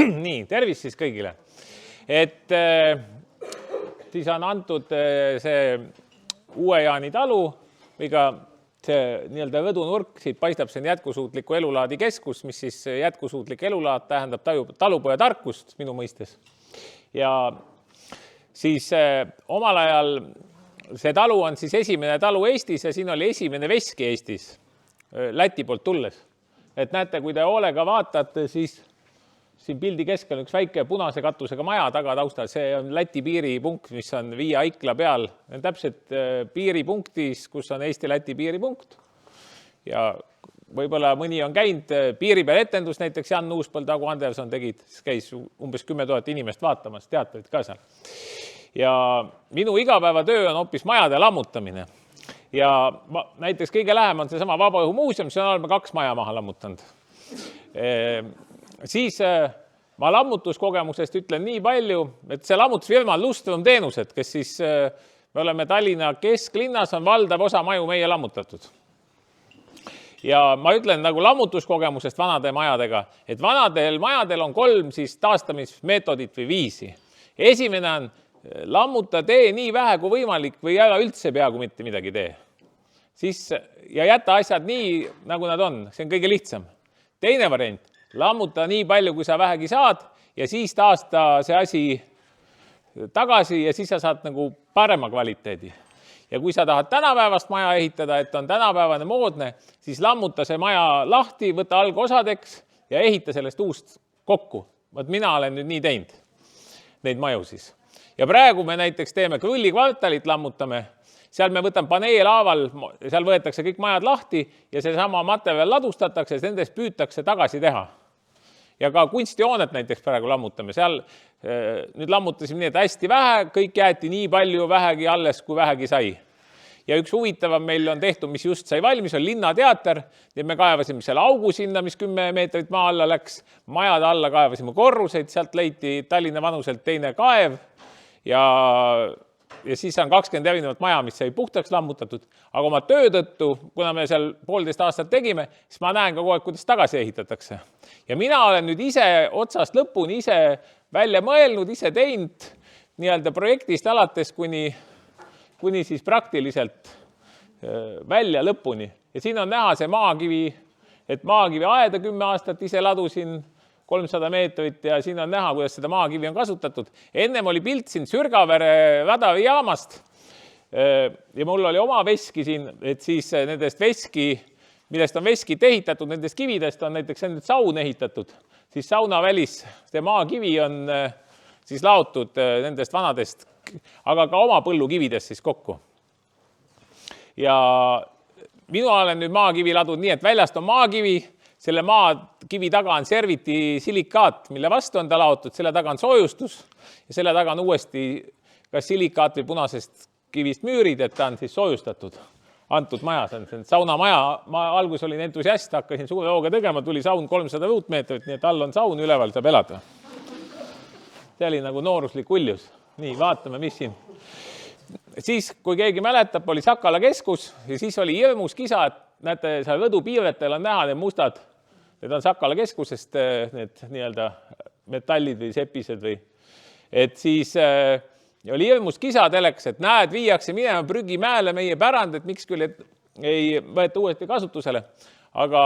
Nii, tervist siis kõigile. Et siis on antud see Uue-Jaani talu või ka see nii-öelda rõdunurk, siit paistab see jätkusuutliku elulaadi keskus, mis siis jätkusuutlik elulaad tähendab talupoja tarkust minu mõistes. Ja siis omal ajal see talu on siis esimene talu Eestis ja siin oli esimene veski Eestis Läti poolt tulles. Et näete, kui te hoolega vaatate, siis siin pildi keskel üks väike punase katusega maja taga taustal. See on Läti piiripunkt, mis on Via Ikla peal. Täpselt piiripunktis, kus on Eesti-Läti piiripunkt. Ja võib-olla mõni on käinud piiri peal etendus, näiteks Jan Uuspõld, Agu Anderson tegid, käis umbes 10 000 inimest vaatamas, teatrid ka seal. Ja minu igapäevatöö on hoopis majade lammutamine. Ja näiteks kõige lähem on seesama Vabaõhumuuseum, see on olema 2 maja maha lammutanud. Siis ma lammutuskogemusest ütlen nii palju, et see lammutusfirma on Lustrum teenused, kes siis me oleme Tallinna kesklinnas, on valdav osa maju meie lammutatud. Ja ma ütlen nagu lammutuskogemusest vanade majadega, et vanadel majadel on 3 siis taastamismeetodit või viisi. Esimene on lammuta tee nii vähe kui võimalik või ära üldse peaaegu mitte midagi tee. Siis, ja jäta asjad nii, nagu nad on. See on kõige lihtsam. Teine variant, lammuta nii palju, kui sa vähegi saad ja siis taasta see asi tagasi ja siis sa saad nagu parema kvaliteedi. Ja kui sa tahad tänapäevast maja ehitada, et on tänapäevane moodne, siis lammuta see maja lahti, võta algosadeks ja ehita sellest uust kokku. Võt mina olen nüüd nii teinud neid maju siis. Ja praegu me näiteks teeme Krulli-kvartalit lammutame, seal me võtame paneelaaval, seal võetakse kõik majad lahti ja see sama materjal ladustatakse ja nendest püütakse tagasi teha. Ja ka kunstijoonet näiteks praegu lammutame, seal nüüd lammutasime nii, et hästi vähe, kõik jäeti nii palju vähegi alles, kui vähegi sai. Ja üks huvitavam meil on tehtud, mis just sai valmis, on Linnateater, ja me kaevasime seal augu sinna, mis 10 meetrit maa alla läks, majade alla kaevasime korruseid, sealt leiti Tallinna vanuselt teine kaev, ja siis on 20 erinevat maja, mis sai puhtaks lammutatud, aga oma töö tõttu, kuna me seal 1,5 aastat tegime, siis ma näen ka kogu aeg, kuidas tagasi ehitatakse. Ja mina olen nüüd ise otsast lõpuni ise välja mõelnud, ise teinud nii-öelda projektist alates kuni siis praktiliselt välja lõpuni. Ja siin on näha see maakivi, et maakivi aeda 10 aastat ise ladusin 300 meetrit ja siin on näha, kuidas seda maakivi on kasutatud. Ennem oli pilt siin Sürgavere radavijaamast ja mul oli oma veski siin, et siis nendest veski, millest on veskid ehitatud, nendest kividest on näiteks saun ehitatud. Siis sauna välis, see maakivi on siis laotud nendest vanadest, aga ka oma põllukividest siis kokku. Ja minu olen nüüd maakivi ladud nii, et väljast on maakivi, selle maakivi taga on serviti silikaat, mille vastu on ta laotud, selle taga on soojustus ja selle taga on uuesti kas silikaat või punasest kivist müürid, et ta on siis soojustatud antud maja. See on saunamaja, ma alguses olin entusiast, hakkasin suure hooga tegema, tuli saun 300 ruutmeetrit, nii et all on saun, üleval saab elada. See oli nagu nooruslik uljus. Nii, vaatame, mis siin. Siis, kui keegi mäletab, oli Sakala keskus ja siis oli hirmus kisa, et näete, seal rõdupiiretel on näha need mustad. Need on Sakala keskusest need nii-öelda metallid või sepised või. Et siis oli hirmus kisa teleks, et näed, viiakse minema prügimäele meie pärand, et miks küll ei võeta uuesti kasutusele. Aga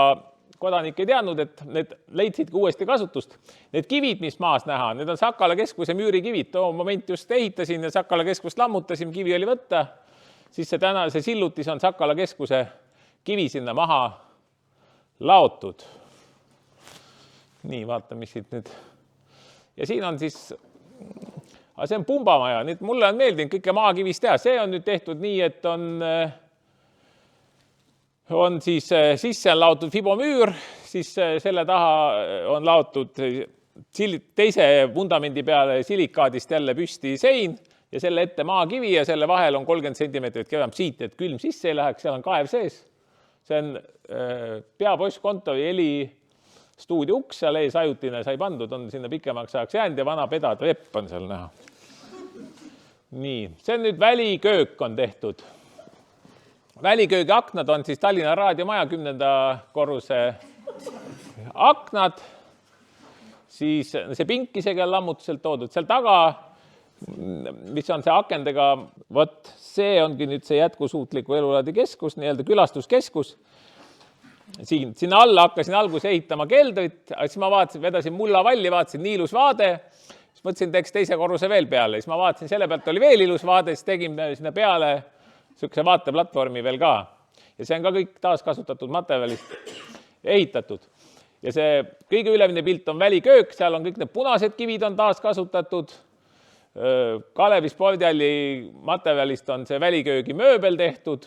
kodanik ei teadnud, et need leidsidki uuesti kasutust. Need kivid, mis maas näha, need on Sakala keskuse müürikivid. Too moment just ehitasin ja Sakala keskust lammutasin, kivi oli võtta. Siis see sillutis on Sakala keskuse kivi sinna maha laotud. Nii, vaata, mis siit nüüd. Ja siin on siis, see on pumbamaja, nüüd mulle on meeldinud kõike maakivist teha. See on nüüd tehtud nii, et on siis sisse on laotud fibomüür, siis selle taha on laotud teise vundamendi peale silikaadist jälle püsti sein ja selle ette maakivi ja selle vahel on 30 cm keramsiit, et külm sisse ei läheks, seal on kaev sees. See on peapoisskontori helistuudio uks, seal ees ajutine sai pandud, on sinna pikemaks ajaks jäänud ja vana pedatrepp on seal näha. Nii, see on nüüd väliköök on tehtud. Väliköögi aknad on siis Tallinna raadiomaja 10. korruse aknad. siis see pink isegi on lammutuselt toodud. Seal taga, mis on see akendega, vot see ongi nüüd see jätkusuutliku elulaadi keskus, nii-öelda külastuskeskus. Sinna alla hakkasin alguses ehitama keldrit, siis ma vaatasin, vedasin mullavalli, vaatasin nii ilus vaade, siis mõtlesin, teeks teise korruse veel peale. Siis ma vaatasin, selle pealt oli veel ilus vaade, siis tegin sinna peale sihukese vaateplatvormi veel ka. Ja see on ka kõik taaskasutatud materjalist ehitatud. Ja see kõige ülemine pilt on väliköök, seal on kõik need punased kivid on taaskasutatud. Kalevi spordihalli materjalist on see väliköögi mööbel tehtud.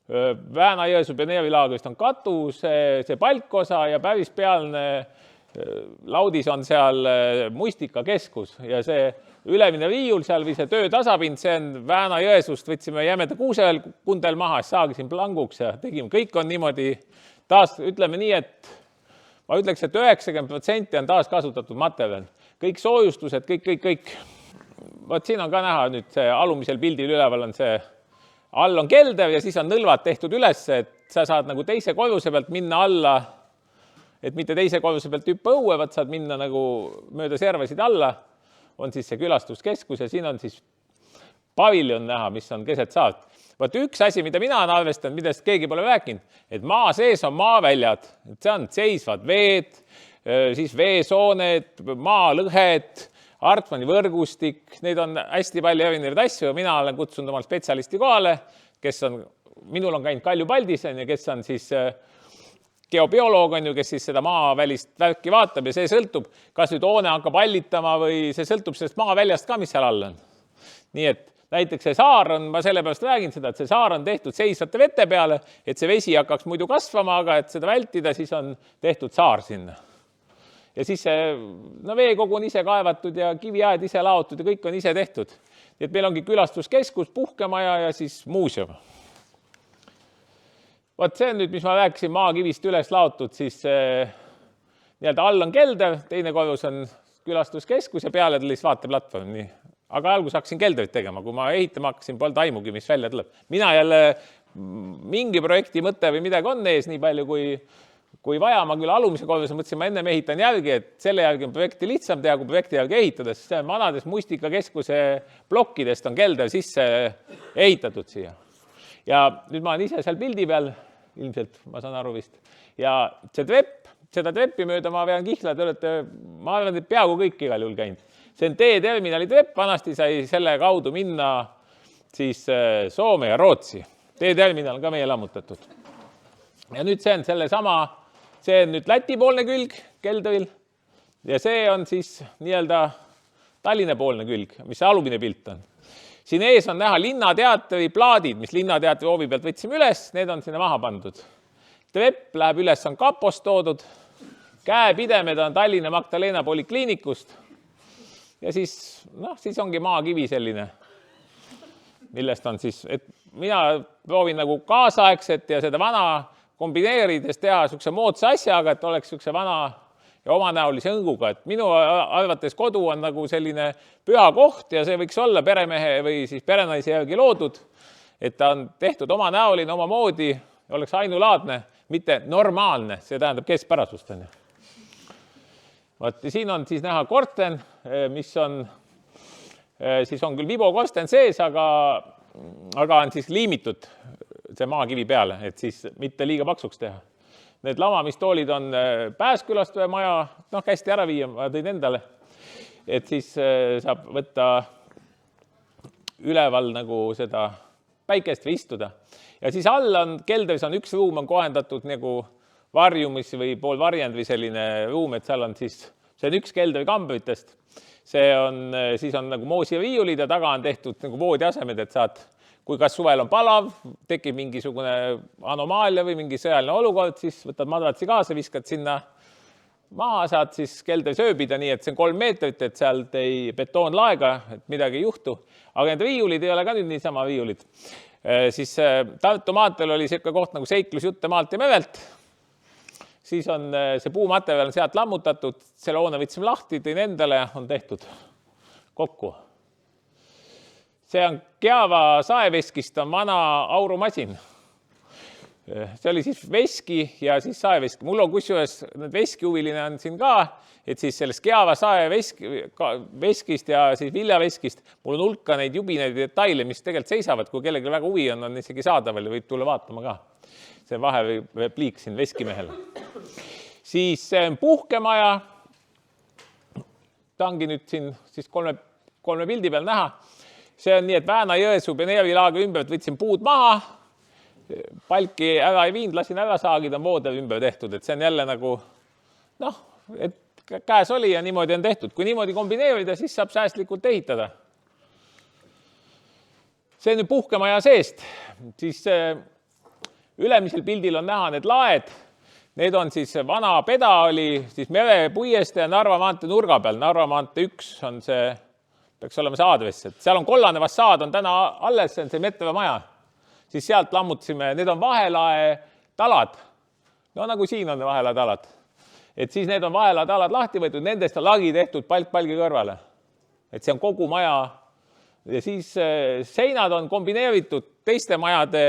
Vääna-Jõesuu pioneerilaagrist on katus, see palkosa ja päris pealne laudis on seal mustikakeskus ja see ülemine riiul seal või see töötasapind, see on Vääna-Jõesuust, võtsime jämeda kuusel kundel maha, saagisin planguks ja tegime. Kõik on niimoodi taas, ütleme nii, et ma ütleks, et 90% on taas kasutatud materjal. Kõik soojustused, kõik. Vot siin on ka näha nüüd see alumisel pildil üleval on see all on kelder ja siis on nõlvad tehtud üles, et sa saad nagu teise korruse pealt minna alla, et mitte teise korruse pealt hüppa õue, vaid saad minna nagu mööda servasid alla, on siis see külastuskeskus ja siin on siis paviljon näha, mis on keset saart. Vot üks asi, mida mina olen arvestanud, millest keegi pole rääkinud, et maa sees on maaväljad, see on seisvad veed, siis veesooned, maalõhed, Hartmani võrgustik, neid on hästi palju erinevaid asju. Mina olen kutsunud omal spetsialisti kohale, kes on, minul on käinud Kalju Paldisen ja kes on siis geobioloog, kes siis seda maavälist värki vaatab ja see sõltub, kas nüüd hoone hakkab allitama või see sõltub sellest maaväljast ka, mis seal all on. Nii et näiteks see saar on, ma sellepärast räägin seda, et see saar on tehtud seisvate vete peale, et see vesi hakkaks muidu kasvama, aga et seda vältida, siis on tehtud saar sinna. Ja siis see veekogu on ise kaevatud ja kiviaed ise laotud ja kõik on ise tehtud. Nii et meil ongi külastuskeskus, puhkemaja ja siis muuseum. Vot see on nüüd, mis ma rääkisin maakivist üles laotud, siis nii-öelda all on kelder, teine korrus on külastuskeskus ja peale tuli vaateplatvorm. Nii. Aga algus hakkasin keldrit tegema, kui ma ehitama hakkasin, polnud aimugi, mis välja tuleb. Mina jälle mingi projekti mõte või midagi on ees nii palju, kui vaja, ma küll alumise korruse mõtlesin, ma ennem ehitan järgi, et selle järgi on projekti lihtsam teha, kui projekti järgi ehitada, sest see vanades mustikakeskuse plokkidest on kelder sisse ehitatud siia. Ja nüüd ma olen ise seal pildi peal, ilmselt ma saan aru vist, ja see trepp, seda treppi mööda ma vean kihla, te olete, ma arvan, et peaaegu kõik igal juhul käinud. See on T-terminali trepp, vanasti sai selle kaudu minna siis Soome ja Rootsi. T-terminal on ka meie lammutatud. Ja nüüd see on see on nüüd Läti poolne külg keldril ja see on siis nii-öelda Tallinna poolne külg, mis see alumine pilt on. Siin ees on näha linnateatri plaadid, mis linnateatri hoovi pealt võtsime üles, need on sinna maha pandud. Trepp läheb üles, on kapost toodud, käepidemed on Tallinna Magdalena polikliinikust ja siis ongi maakivi selline, millest on siis, et mina proovin nagu kaasaegset ja seda vana kombineerides teha niisuguse moodsa asjaga, et oleks niisuguse vana ja omanäolise õnguga. Et minu arvates kodu on nagu selline püha koht ja see võiks olla peremehe või siis perenaise järgi loodud, et ta on tehtud omanäoline, omamoodi, oleks ainulaadne, mitte normaalne, see tähendab keskpärasust. Vaat, siin on siis näha korsten, mis on, siis on küll vibokorsten sees, aga on siis liimitud see maakivi peale, et siis mitte liiga paksuks teha. Need lamamistoolid on Pääskülastaja maja, hästi ära viia, ma tõin endale, et siis saab võtta üleval nagu seda päikest või istuda. Ja siis all on, keldris on üks ruum on kohendatud nagu varjumis või poolvarjend või selline ruum, et seal on siis, see on üks keldri kambritest. See on, siis on nagu moosiriiulid ja taga on tehtud nagu voodiasemed, et saad, kui kas suvel on palav, tekib mingisugune anomaalia või mingi sõjaline olukord, siis võtad madratsi kaasa, viskad sinna maha, saad siis keldris ööbida, nii et see on 3 meetrit, et sealt ei betoonlaega, et midagi ei juhtu. Aga need riiulid ei ole ka nüüd niisama riiulid. Siis Tartu maanteel oli selline koht nagu seiklusjutte maalt ja merelt. Siis on see puumaterjal sealt lammutatud, selle hoone võtsime lahti, tõin endale, on tehtud kokku. See on Keava saeveskist, on vana aurumasin. see oli siis veski ja siis saeveski. Mul on kusjuures veskihuviline on siin ka, et siis sellest Geava saeveskist ja siis viljaveskist mul on hulka neid jubineid detaile, mis tegelikult seisavad, kui kellelgi väga huvi on isegi saadaval ja võib tulla vaatama ka. See vahepliik siin veskimehel. Siis see on puhkemaja. Ta ongi nüüd siin siis kolme pildi peal näha. See on nii, et Vääna-Jõesuu Benevi laagri ümber võtsin puud maha, palki ära ei viinud, lasin ära saagid, on voodev ümber tehtud, et see on jälle nagu, et käes oli ja niimoodi on tehtud. Kui niimoodi kombineerida, siis saab säästlikult ehitada. See on nüüd puhkemaja seest. Siis ülemisel pildil on näha need laed. Need on siis vana peda oli siis merepuieste ja Narva maantee nurga peal. Narva maantee 1 on see, peaks olema see aadress. Seal on kollane fassaad, on täna alles, see on see Metrova maja. Siis sealt lammutasime, need on vahelae talad. No nagu siin on vahelae talad. Et siis need on vahelae talad lahti võetud, nendest on lagi tehtud palgi kõrvale. Et see on kogu maja. Ja siis seinad on kombineeritud teiste majade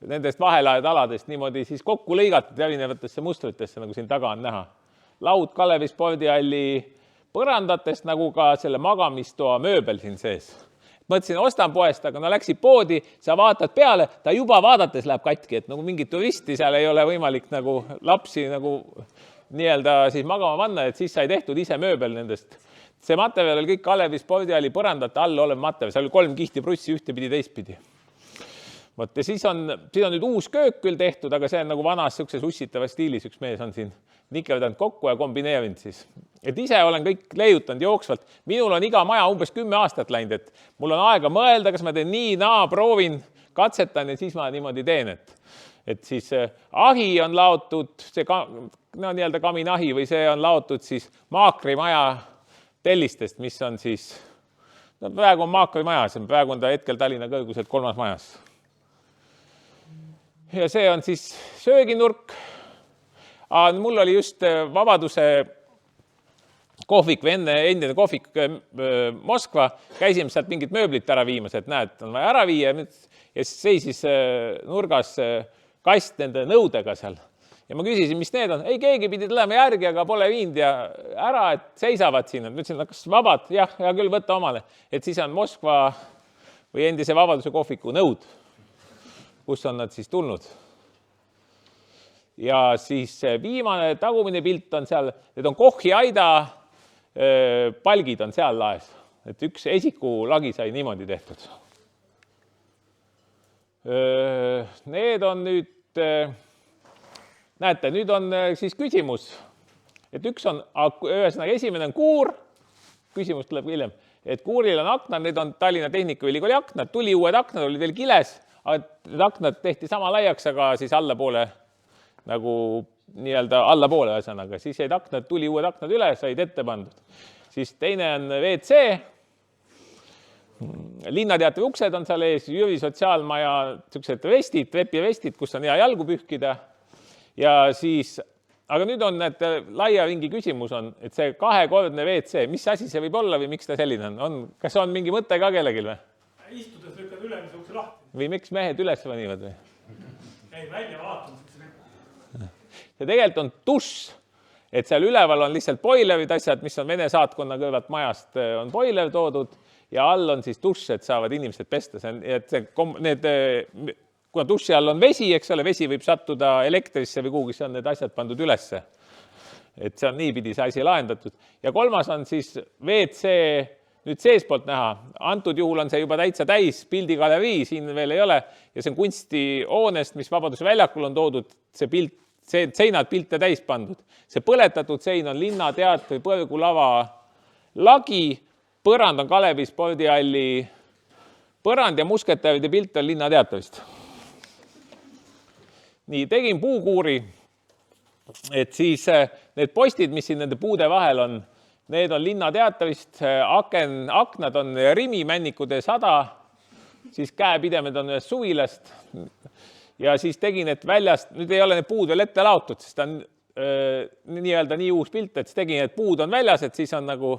nendest vahelae taladest niimoodi siis kokku lõigatud erinevatesse mustritesse, nagu siin taga on näha. Laud Kalevi spordihalli põrandatest, nagu ka selle magamistoa mööbel siin sees. Mõtlesin, ostan poest, aga no läksid poodi, sa vaatad peale, ta juba vaadates läheb katki, et nagu mingit turisti seal ei ole võimalik nagu lapsi nagu nii-öelda siis magama panna, et siis sai tehtud ise mööbel nendest. See materjal oli kõik Kalevi spordihalli põrandate all olev materjal, seal oli 3 kihti prussi ühtepidi teistpidi. Võt, ja siis on nüüd uus köök küll tehtud, aga see on nagu vanas sükses ussitavas stiilis, üks mees on siin nikerdanud kokku ja kombineerinud siis. Et ise olen kõik leiutanud jooksvalt. Minul on iga maja umbes 10 aastat läinud, et mul on aega mõelda, kas ma teen nii, proovin, katsetan ja siis ma niimoodi teen. Et siis ahi on laotud, see nii-öelda kaminahi või see on laotud siis maakrimaja tellistest, mis on siis, praegu on maakrimaja, praegu on ta hetkel Tallinna kõrguselt 3. majas. Ja see on siis sööginurk. Mul oli just Vabaduse kohvik või endine kohvik Moskva, käisime sealt mingit mööblit ära viimas, et näed, on vaja ära viia ja seisis nurgas kast nende nõudega seal. Ja ma küsisin, mis need on? Ei, keegi pidi tulema järgi, aga pole viinud ja ära, et seisavad siin. Ma ütlesin, kas vabad? Jah, ja küll võtta omale. Et siis on Moskva või endise Vabaduse kohviku nõud, kus on nad siis tulnud. Ja siis viimane tagumine pilt on seal, need on Kochi aida palgid on seal laes. Et üks esiku lagi sai niimoodi tehtud. Need on nüüd, näete, nüüd on siis küsimus. Et üks on, ühesõnaga esimene on kuur, küsimus tuleb hiljem, et kuuril on aknad, need on Tallinna Tehnikaülikooli aknad, tuli uued aknad, olid veel kiles, aga need aknad tehti sama laiaks, aga siis allapoole nagu nii-öelda allapoole ühesõnaga. Siis jäid aknad, tuli uued aknad üle, said ette pandud. Siis teine on WC. Linnateatri uksed on seal ees, Jüri sotsiaalmaja sellised vestid, trepivestid, kus on hea jalgu pühkida. Ja siis, aga nüüd on need laia ringi küsimus on, et see 2-kordne WC, mis asi see võib olla või miks ta selline on? Kas on mingi mõte ka kellelgi või? Istudes lükkad ülemise ukse lahti. Või miks mehed üles vanivad või? Ei, välja vaatamiseks. See tegelikult on dušš, et seal üleval on lihtsalt boilerid asjad, mis on Vene saatkonna kõrvalt majast on boiler toodud ja all on siis dušš, et saavad inimesed pesta. Kuna duši all on vesi, eks ole, vesi võib sattuda elektrisse või kuhugi, on need asjad pandud ülesse. Et see on niipidi see asi lahendatud. Ja kolmas on siis WC nüüd seespoolt näha. Antud juhul on see juba täitsa täis, pildigalerii siin veel ei ole ja see on kunstihoonest, mis Vabaduse väljakul on toodud, see pilt, seinad pilte täis pandud. See põletatud sein on Linnateatri põrgulava lagi, põrand on Kalevi spordihalli põrand ja musketäride pilt on Linnateatrist. Nii, tegin puukuuri, et siis need postid, mis siin nende puude vahel on, need on Linnateatrist, aknad on Rimi Männikude 100, siis käepidemed on ühest suvilast. Ja siis tegin, et väljast, nüüd ei ole need puud veel ette laotud, sest ta on nii uus pilt, et tegin, et puud on väljas, et siis on nagu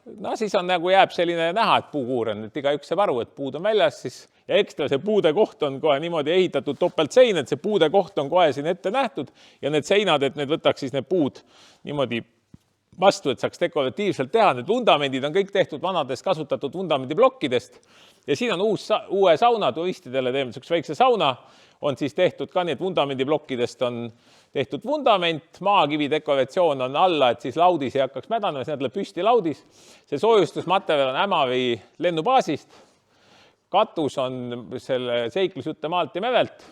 no siis on nagu jääb selline näha, et puukuur on, et igaüks saab aru, et puud on väljas siis ja ekstra see puude koht on kohe niimoodi ehitatud topeltsein, et see puude koht on kohe siin ette nähtud ja need seinad, et need võtaks siis need puud niimoodi vastu, et saaks dekoratiivselt teha. Need vundamendid on kõik tehtud vanadest kasutatud vundamendiblokkidest ja siin on uue sauna turistidele teeme üks väikse sauna, on siis tehtud ka nii, et vundamendiblokkidest on tehtud vundament, maakivi dekoratsioon on alla, et siis laudis ei hakkaks mädanema, siis nad läheb püsti laudis. See soojustusmaterjal on Ämavi lennubaasist. Katus on selle seiklusjutte maalt ja merelt.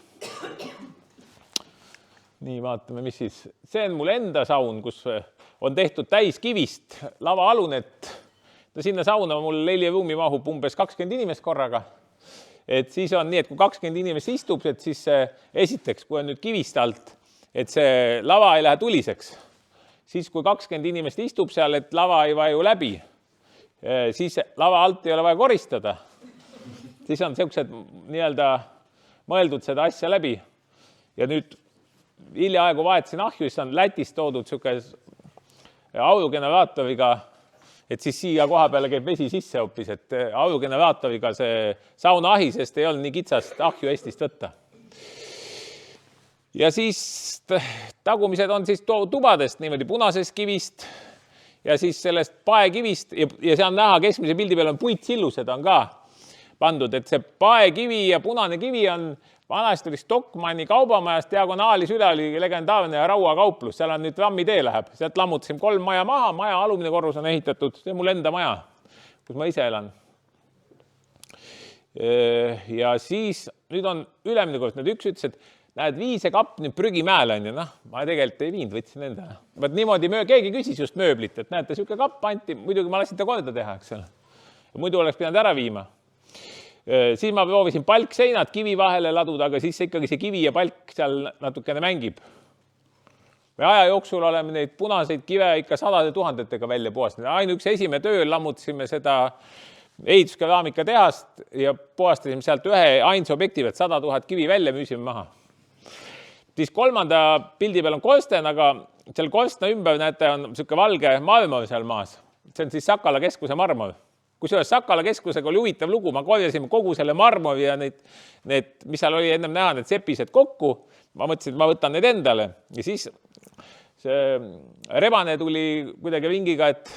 Nii, vaatame, mis siis. See on mul enda saun, kus on tehtud täis kivist lava alunet. No sinna sauna mul 4 ruumi mahub umbes 20 inimest korraga. Et siis on nii, et kui 20 inimest istub, et siis esiteks, kui on nüüd kivist alt, et see lava ei lähe tuliseks. Siis kui 20 inimest istub seal, et lava ei vaju läbi, siis lava alt ei ole vaja koristada. Siis on sellised nii-öelda mõeldud seda asja läbi. Ja nüüd hiljaaegu vahetasin ahju, siis on Lätist toodud selline aurugeneraatoriga, et siis siia koha peale käib vesi sisse hoopis, et aurugeneraatoriga see sauna ahi, sest ei olnud nii kitsast ahju Eestist võtta. Ja siis tagumised on siis tubadest niimoodi punasest kivist ja siis sellest paekivist ja see on näha, keskmise pildi peal on puitsillused on ka pandud, et see paekivi ja punane kivi on vanasti oli Stockmanni kaubamajast diagonaalis üle oli legendaarne Raua kauplus, seal on nüüd trammitee läheb, sealt lammutasime 3 maja maha, maja alumine korrus on ehitatud, see on mul enda maja, kus ma ise elan. Ja siis nüüd on ülemine kord, nüüd üks ütles, et näed, viisekapp nüüd prügimäele on ju, noh, ma tegelikult ei viinud, võtsin endale. Vaat niimoodi keegi küsis just mööblit, et näete, siuke kapp anti, muidugi ma lasin ta korda teha, eks ole. Muidu oleks pidanud ära viima. Siis ma proovisin palkseinad kivi vahele laduda, aga siis ikkagi see kivi ja palk seal natukene mängib. Me aja jooksul oleme neid punaseid kive ikka 100 000-tega välja puhastanud. Ainuüks esimene tööl lammutasime seda ehituskeramika tehast ja puhastasime sealt ühe ainsa objekti, et 100 000 kivi välja müüsime maha. Siis kolmanda pildi peal on korsten, aga seal korstna ümber näete on selline valge marmor seal maas. See on siis Sakala keskuse marmor. Kusjuures Sakala keskusega oli huvitav lugu, ma korjasime kogu selle marmori ja need, mis seal oli ennem näha, need sepised kokku. Ma mõtlesin, et ma võtan need endale. Ja siis see rebane tuli kuidagi ringiga, et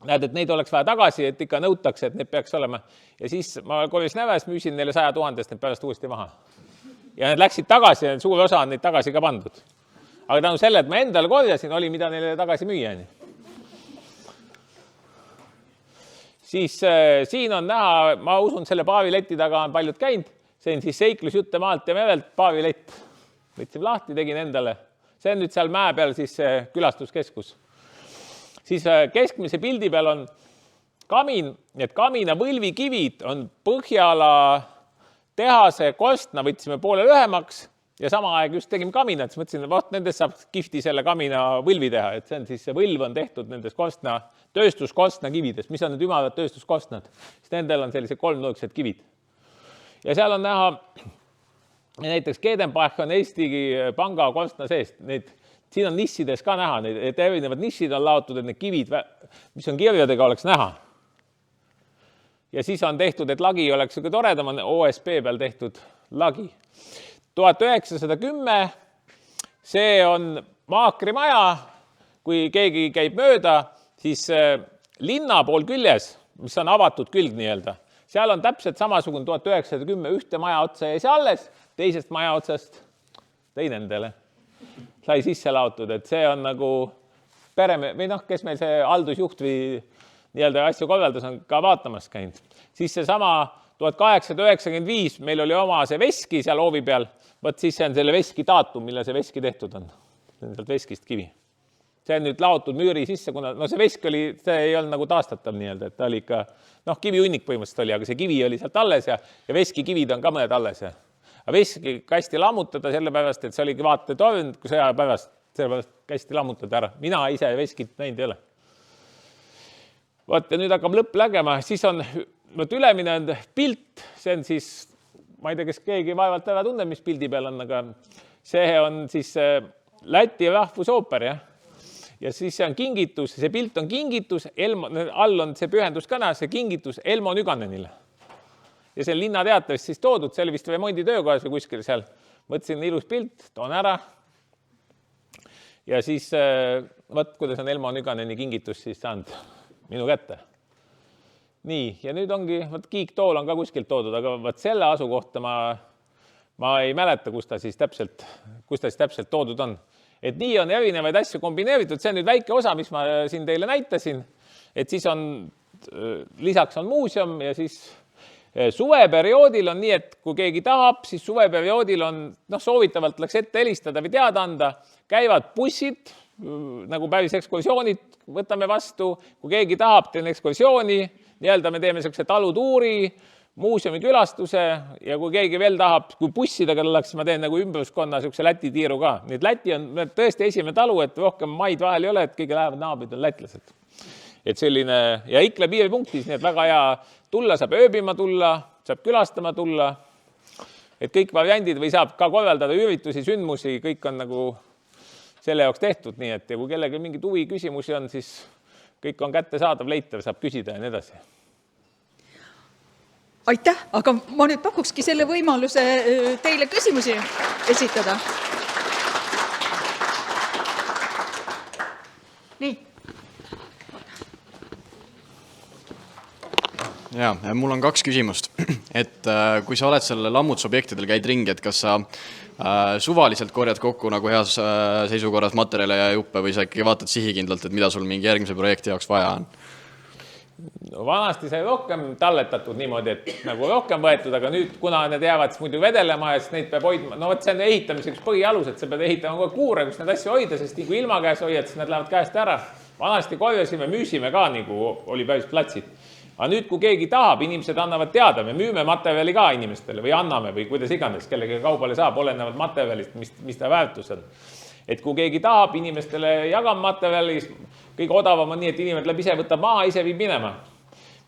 näed, et neid oleks vaja tagasi, et ikka nõutakse, et need peaks olema. Ja siis ma korjasin ära, müüsin neile 100 000-st need pärast uuesti maha. Ja need läksid tagasi ja suur osa on neid tagasi ka pandud. Aga tänu selle, et ma endale korjasin, oli mida neile tagasi müüa. Siis siin on näha, ma usun, selle paavileti taga on paljud käinud. See on siis seiklusjutte maalt ja merelt paavilett. Võtsin lahti, tegin endale. See on nüüd seal mäe peal siis külastuskeskus. Siis keskmise pildi peal on kamin. Need kamina võlvikivid on Põhjala tehase korstna, võtsime poole lühemaks ja sama aeg just tegime kaminat. Siis mõtlesin, et nendest saab kihvti selle kamina võlvi teha. Et see on siis see võlv on tehtud nendest korstna tööstuskorstna kividest, mis on need ümarad tööstuskorstnad. Siis nendel on sellised kolmnurksed kivid. Ja seal on näha, näiteks Kedenbach on Eesti Panga korstna seest. Siin on nissides ka näha, et erinevad nissid on laotud, et need kivid, mis on kirjadega, oleks näha. Ja siis on tehtud, et lagi oleks ka toredam, on OSP peal tehtud lagi. 1910, see on maakrimaja, kui keegi käib mööda, siis linna pool küljes, mis on avatud külg nii-öelda, seal on täpselt samasugune 1910 ühte maja otsa jäi see alles, teisest maja otsast tõi nendele. Sai sisse laotud, et see on nagu või kes meil see haldusjuht või nii-öelda asju korraldus on ka vaatamas käinud. Siis see sama 1895 meil oli oma see veski seal hoovi peal, võt siis see on selle veski daatum, mille see veski tehtud on. See on sealt veskist kivi. See on nüüd laotud müüri sisse, kuna see vesk oli, see ei olnud nagu taastatav nii-öelda, et ta oli ikka, kiviunnik põhimõtteliselt oli, aga see kivi oli sealt alles ja veski kivid on ka mõned alles. Aga veski kästi lammutada sellepärast, et see oligi vaatetorn, kui sõja pärast, sellepärast kästi lammutada ära. Mina ise veskit näinud ei ole. Võt, ja nüüd hakkab lõpp lägema, siis on ülemine on pilt, see on siis, ma ei tea, kes keegi vaevalt ära tunne, mis pildi peal on, aga see on siis Läti rahvusooper, jah. ja siis see on kingitus, see pilt on kingitus, all on see pühenduskõne, see kingitus Elmo Nüganenile. Ja see on linnateatavist siis toodud, see oli vist remonditöökohas või kuskil seal. Mõtlesin ilus pilt, toon ära. Ja siis, võt, kuidas on Elmo Nüganeni kingitus siis saanud minu kätte. Nii, ja nüüd ongi, võt kiiktool on ka kuskilt toodud, aga võt selle asukohta ma ei mäleta, kus ta siis täpselt toodud on. Et nii on erinevaid asju kombineeritud, see on nüüd väike osa, mis ma siin teile näitasin, et siis on, lisaks on muuseum ja siis suveperioodil on nii, et kui keegi tahab, siis suveperioodil on, soovitavalt läks ette helistada või teada anda, käivad bussid, nagu päris ekskursioonid võtame vastu, kui keegi tahab, teen ekskursiooni, nii-öelda me teeme sellise talutuuri, muuseumi külastuse ja kui keegi veel tahab, kui bussidega tullakse, ma teen nagu ümbruskonna sellise Läti tiiru ka. Nii et Läti on tõesti esimene talu, et rohkem maid vahel ei ole, et kõige lähevad naabrid on lätlased. Et selline, ja Ikla piiripunktis, nii et väga hea tulla, saab ööbima tulla, saab külastama tulla. Et kõik variandid või saab ka korraldada üritusi, sündmusi, kõik on nagu selle jaoks tehtud. Nii et ja kui kellegi mingi huvi küsimusi on, siis kõik on kättesaadav, leitav, saab küsida ja nii edasi. Aitäh, aga ma nüüd pakukski selle võimaluse teile küsimusi esitada. Nii. Ja, mul on 2 küsimust. Et kui sa oled selle lammutusobjektidel käid ringi, et kas sa suvaliselt korjad kokku nagu heas seisukorras materjale ja juppe või sa ikkagi vaatad sihikindlalt, et mida sul mingi järgmise projekti jaoks vaja on? No, vanasti sai rohkem talletatud niimoodi, et nagu rohkem võetud, aga nüüd, kuna need jäävad muidu vedelema ja siis neid peab hoidma, no võt see on ehitamiseks põhialus, et sa pead ehitama kuure, kus need asju hoida, sest nii kui ilma käes hoiad, siis need lähevad käest ära. Vanasti korjasime, müüsime ka, nagu oli päris platsid. Aga nüüd, kui keegi tahab, inimesed annavad teada, me müüme materjali ka inimestele või anname või kuidas iganes, kellegi kaubale saab, olenevad materjalist, mis ta väärtus on. Et kui keegi tahab, inimestele jagam materjali, kõige odavam on nii, et inimene läheb ise, võtab maha, ise viib minema.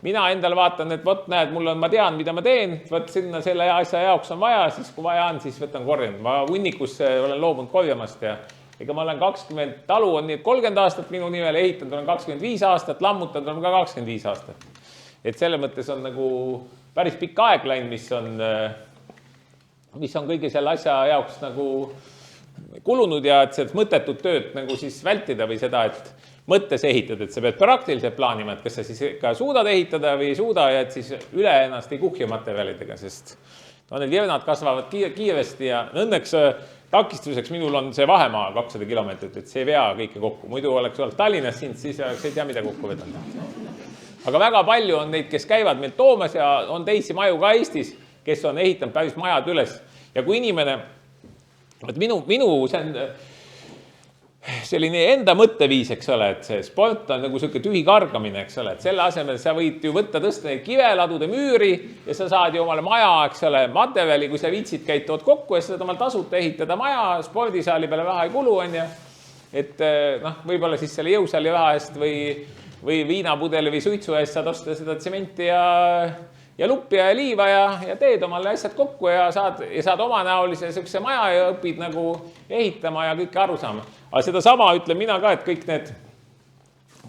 Mina endale vaatan, et võt näed, ma tean, mida ma teen, võt sinna selle asja jaoks on vaja, siis kui vaja on, siis võtan korjan. Ma hunnikusse olen loobunud korjamast ja ega ma olen 20, talu on nii, et 30 aastat minu nimel ehitanud, olen 25 aastat, lammutanud on ka 25 aastat. Et selle mõttes on nagu päris pikk aeg läinud, mis on kõige selle asja jaoks nagu kulunud ja et seda mõttetut tööd nagu siis vältida või seda, et mõttes ehitada, et sa pead praktiliselt plaanima, et kas sa siis ka suudad ehitada või ei suuda ja et siis üle ennast ei kuhja materjalidega, sest need virnad kasvavad kiiresti ja õnneks takistuseks minul on see vahemaa 200 kilomeetrit, et see ei vea kõike kokku. Muidu oleks olnud Tallinnas siin, siis ei tea, mida kokku vedanud. Aga väga palju on neid, kes käivad meil toomas ja on teisi maju ka Eestis, kes on ehitanud päris majad üles. Ja kui inimene, minu see on selline enda mõtteviis, eks ole, et see sport on nagu selline tühi kargamine, eks ole, et selle asemel sa võid ju võtta tõsta neid kive, ladude müüri ja sa saad ju omale maja, eks ole, materjali, kui sa viitsid käid tood kokku ja sa saad omal tasuta ehitada maja, spordisaali peale raha ei kulu, on ja. Et võib-olla siis selle jõusaali raha eest või viinapudeli või suitsu eest saad osta seda tsementi ja luppi ja liiva ja teed omale asjad kokku ja saad omanäolise sellise maja ja õpid nagu ehitama ja kõike aru saama. Aga seda sama ütlen mina ka, et kõik need,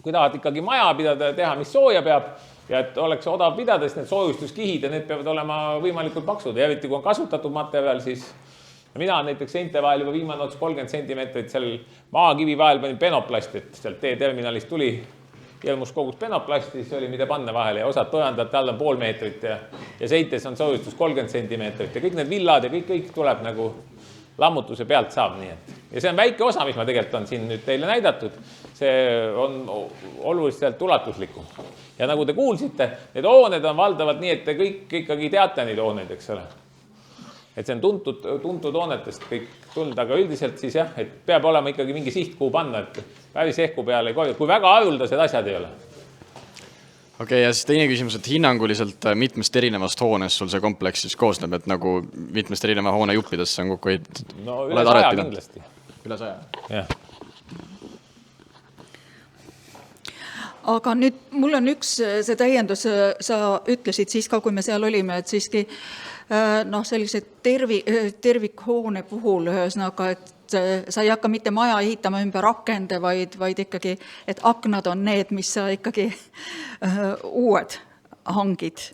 kui tahad ikkagi maja pidada ja teha, mis sooja peab ja et oleks odav pidada, siis need soojustuskihid ja need peavad olema võimalikult paksud. Ja eriti kui on kasutatud materjal, siis mina näiteks seinte vahel juba viimane ots 30 centimeetrit seal maakivi vahel panin penoplasti, et sealt teeterminalist tuli hirmus kogus penoplasti, siis oli mida panna vahele ja osad põrandad all on 0,5 meetrit ja seites on soojustus 30 centimeetrit ja kõik need villad ja kõik tuleb nagu lammutuse pealt saab nii et. Ja see on väike osa, mis ma tegelikult on siin nüüd teile näidatud. See on oluliselt ulatuslikum. Ja nagu te kuulsite, need hooned on valdavalt nii, et te kõik ikkagi teate neid hooneid, eks ole. Et see on tuntud hoonetest kõik tulnud, aga üldiselt siis jah, et peab olema ikkagi mingi siht, kuhu panna, et päris ehku peale ei korja, kui väga haruldased asjad ei ole. Okei, ja siis teine küsimus, et hinnanguliselt mitmest erinevast hoonest sul see kompleks siis koosneb, et nagu mitmest erineva hoone juppidesse on kokku ehitatud? No üle 100 kindlasti. Üle 100? Jah. Aga nüüd mul on üks see täiendus, sa ütlesid siis ka, kui me seal olime, et siiski noh, sellise tervikhoone puhul ühesõnaga, et sa ei hakka mitte maja ehitama ümber akende, vaid ikkagi, et aknad on need, mis sa ikkagi uued hangid.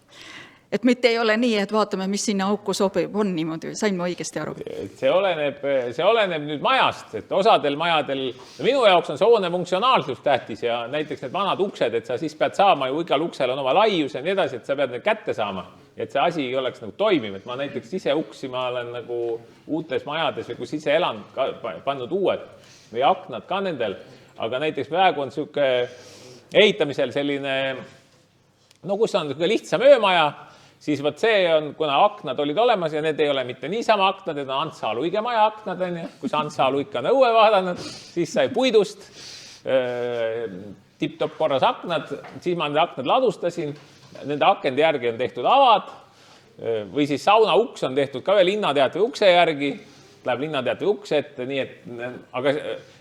Et mitte ei ole nii, et vaatame, mis sinna auku sobib, on niimoodi, sain ma õigesti aru? See oleneb nüüd majast, et osadel majadel, minu jaoks on see hoone funktsionaalsus tähtis ja näiteks need vanad uksed, et sa siis pead saama ju igal uksel on oma laius ja nii edasi, et sa pead need kätte saama, et see asi oleks nagu toimiv, et ma näiteks siseuksi ma olen nagu uutes majades või kus ise elan pannud uued või aknad ka nendel, aga näiteks praegu on siuke ehitamisel selline, no kus on lihtsam öömaja, siis võt see on, kuna aknad olid olemas ja need ei ole mitte niisama aknad, need on Ants H. Luige maja aknad, kus Ants H. Luik on õue vaadanud, siis sai puidust, tipp-topp korras aknad, siis ma need aknad ladustasin, nende akende järgi on tehtud avad või siis sauna uks on tehtud ka veel linnateatri ukse järgi, läheb linnateatri ukse ette, nii et, aga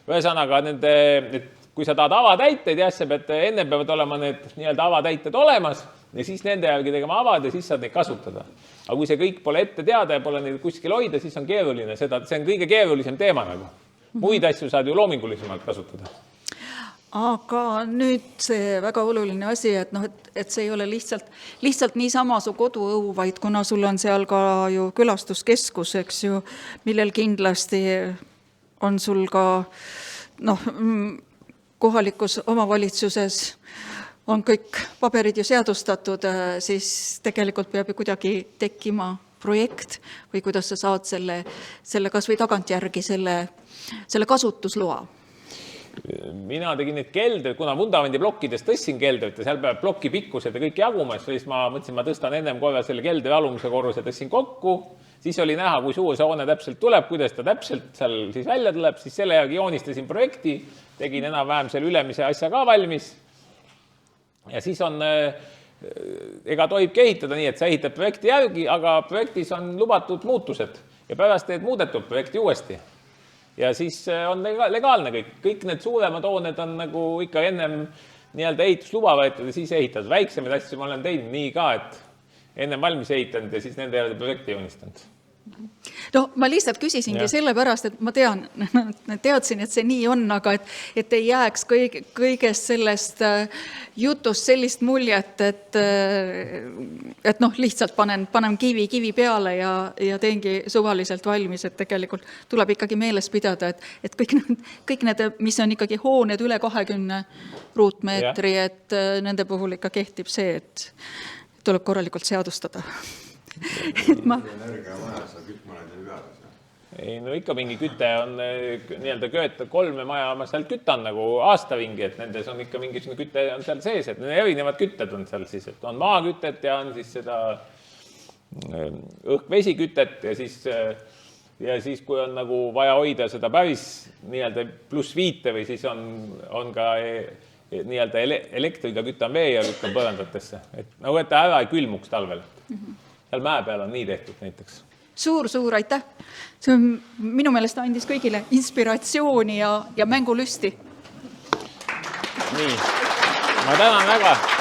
ühesõnaga nende, et kui sa tahad avatäiteid, jah, sa pead, enne peavad olema need nii-öelda avatäited olemas, ja siis nende järgi tegema avad ja siis saad neid kasutada. Aga kui see kõik pole ette teada ja pole neid kuskil hoida, siis on keeruline seda, see on kõige keerulisem teema nagu. Muid asju saad ju loomingulisemalt kasutada. Aga nüüd see väga oluline asi, et, noh, et see ei ole lihtsalt niisama su koduõu, vaid kuna sul on seal ka ju külastuskeskus, eks ju, millel kindlasti on sul ka kohalikus omavalitsuses on kõik paberid ju seadustatud, siis tegelikult peab ju kuidagi tekkima projekt või kuidas sa saad selle kas või tagantjärgi selle kasutusloa. Mina tegin neid keldreid, kuna vundamendi blokkidest tõssin keldrit ja seal peab plokki pikkused ja kõik jagumas, siis ma mõtlesin, ma tõstan ennem korra selle keldri alumise korruse tõssin kokku, siis oli näha, kui suur see hoone täpselt tuleb, kuidas ta täpselt seal siis välja tuleb, siis selle järgi joonistasin projekti, tegin enam-vähem selle ülemise asja ka valmis. Ja siis on, ega tohibki ehitada nii, et sa ehitad projekti järgi, aga projektis on lubatud muutused ja pärast teed muudetud projekti uuesti. Ja siis on legaalne kõik. Kõik need suuremad hooned on nagu ikka ennem nii-öelda ehitusluba võetud ja siis ehitad. Väiksemaid asju ma olen teinud nii ka, et ennem valmis ehitanud ja siis nende järgi projekti joonistanud. No ma lihtsalt küsisingi sellepärast, et ma teadsin, et see nii on, aga et ei jääks kõigest sellest jutust sellist muljet, et noh, lihtsalt panen kivi peale ja teengi suvaliselt valmis, et tegelikult tuleb ikkagi meeles pidada, et kõik need, mis on ikkagi hooned üle 20 ruutmeetri, et nende puhul ikka kehtib see, et tuleb korralikult seadustada. Ei, no ikka mingi küte on nii-öelda kööta 3 maja, ma seal kütan nagu aastavingi, et nendes on ikka mingi küte on seal sees, et erinevad kütted on seal siis, et on maakütet ja on siis seda õhk-vesikütet ja siis kui on nagu vaja hoida seda päris nii-öelda +5 või siis on ka nii-öelda elektriga kütan vee ja lükkan põrandatesse, et nagu et ära ei külmuks talvel. Seal mäe peal on nii tehtud näiteks. Suur aitäh! See on minu meelest andis kõigile inspiratsiooni ja mängulüsti. Nii, ma tänan väga!